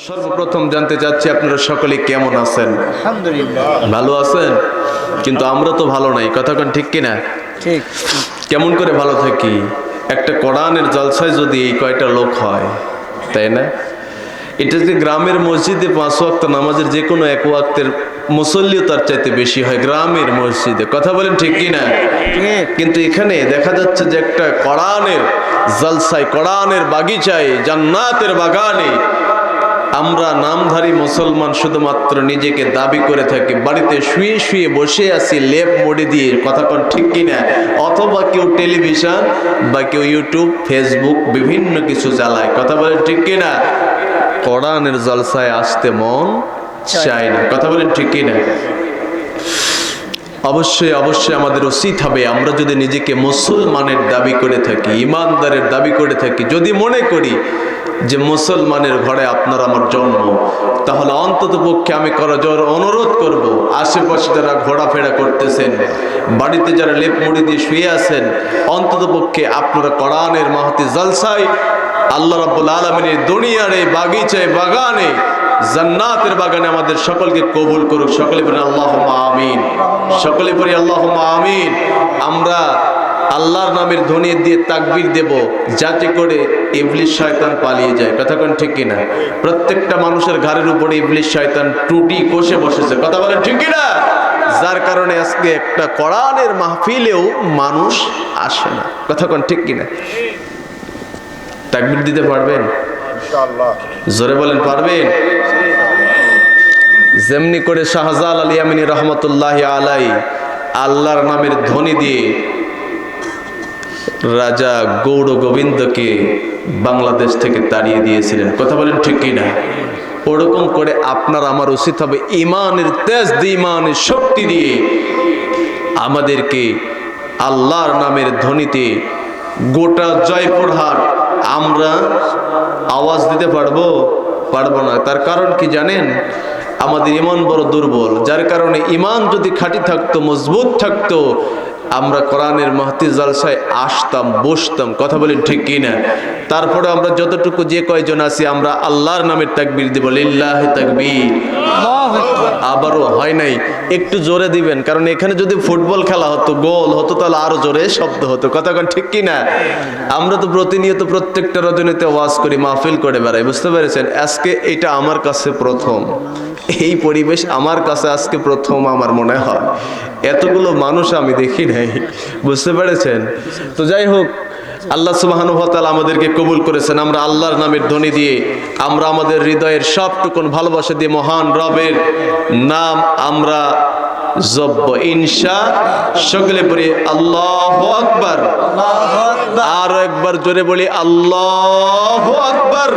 সর্বপ্রথম জানতে চাচ্ছি আপনারা সকলে কেমন আছেন? আলহামদুলিল্লাহ ভালো আছেন? কিন্তু আমরা তো ভালো নাই, কথা কোন ঠিক কিনা? ঠিক। কেমন করে ভালো থাকি? একটা কোরআনের জলসায় যদি এই কয়টা লোক হয়, তাই না? এটা যে গ্রামের মসজিদে 5 ওয়াক্ত নামাজের যে কোনো এক ওয়াক্তের মুসল্লিও তার চাইতে বেশি হয় গ্রামের মসজিদে, কথা বলেন ঠিক কিনা? কিন্তু এখানে দেখা যাচ্ছে যে একটা কোরআনের জলসায়, কোরআনের বাগিচায়, জান্নাতের বাগানে আমরা নামধারী মুসলমান শুধুমাত্র নিজেকে দাবি করে থাকি, বাড়িতে শুয়ে শুয়ে বসে আছি লেপ মুড়ি দিয়ে, কথা কোন ঠিক কিনা? অথবা কেউ টেলিভিশন বা কেউ ইউটিউব, ফেসবুক বিভিন্ন কিছু চালায়, কথা বলেন ঠিক কিনা? কোরআনের জলসায় আসতে মন চায় না, কথা বলেন ঠিক কিনা? অবশ্যই অবশ্যই আমাদের উচিত হবে, আমরা যদি নিজেকে মুসলমানের দাবি করে থাকি, ইমানদারের দাবি করে থাকি, যদি মনে করি যে মুসলমানের ঘরে আপনার আমার জন্ম, তাহলে অন্তত পক্ষে আমি করজোর অনুরোধ করব, আশেপাশে যারা ঘোরাফেরা করতেছেন, বাড়িতে যারা লেপ মুড়ি দিয়ে শুয়ে আছেন, অন্তত পক্ষে আপনারা কোরআনের মাহতি জলসায় আল্লাহ রাব্বুল আলামিনের দুনিয়ার এই বাগিচায়, বাগানে, জান্নাতের বাগানে আমাদের সকলকে কবুল করুক। সকলে বলি আল্লাহুম্মা আমিন, সকলে বলি আল্লাহুম্মা আমিন। আমরা আল্লাহর নামের ধ্বনি দিয়ে তাকবীর দেব, যাতে করে ইবলিস শয়তান পালিয়ে যায়, কথা কোন ঠিক কিনা? প্রত্যেকটা মানুষের ঘাড়ের উপরে ইবলিস শয়তান টুটি কষে বসেছে, কথা বলেন ঠিক কিনা? যার কারণে আজকে একটা কোরআনের মাহফিলেও মানুষ আসে না, কথা কোন ঠিক কিনা? তাকবীর দিতে পারবেন? ইনশাআল্লাহ জোরে বলেন, পারবেন? যেমনি করে শাহজালাল আল ইয়ামানী রহমতুল্লাহি আলাই আল্লাহর নামের ধ্বনি দিয়ে রাজা গৌড় গোবিন্দকে বাংলাদেশ থেকে তাড়িয়ে দিয়েছিলেন, কথা বলেন ঠিক কিনা? ওরকম করে আপনার আমার উচিত হবে ইমানের তেজ দিয়ে, ইমানের শক্তি দিয়ে আমাদেরকে আল্লাহর নামের ধ্বনিতে গোটা জয়পুরহাট আমরা আওয়াজ দিতে পারবো না। তার কারণ কি জানেন? আমাদের ইমান বড় দুর্বল, যার কারণে ইমান যদি খাঁটি থাকতো, মজবুত থাকতো, আমরা কোরআনের মাহতি জলসায় আসতাম, বসতাম, কথা বলেন ঠিক কিনা? তারপরে আমরা যতটুকু যে কয়জন আছি আমরা আল্লাহর নামের তাকবীর দিব, লিল্লাহি তাকবীর। আবারও হয় নাই, একটু জোরে দিবেন, কারণ এখানে যদি ফুটবল খেলা হতো, গোল হতো, তাহলে আরো জোরে শব্দ হতো, কথা কোন ঠিক কিনা? আমরা তো প্রতিনিয়ত প্রত্যেকটা রজনীতে ওয়াজ করি, মাহফিল করে বেড়াই, বুঝতে পেরেছেন? আজকে এটা আমার কাছে প্রথম, এই পরিবেশ আমার কাছে আজকে প্রথম আমার মনে হয়। এতগুলো মানুষ আমি দেখি নাই, বুঝতে পেরেছেন? তো যাই হোক, আল্লাহ সুবহানাহু ওয়া তাআলা আমাদেরকে কবুল করেছেন। আমরা আল্লাহর নামের ধ্বনি দিয়ে, আমরা আমাদের হৃদয়ের সবটুকুন ভালোবাসা দিয়ে মহান রবের নাম আমরা জপব ইনশা। সকলে পড়ি আল্লাহু আকবার, আরো একবার জোরে বলি আল্লাহু আকবার।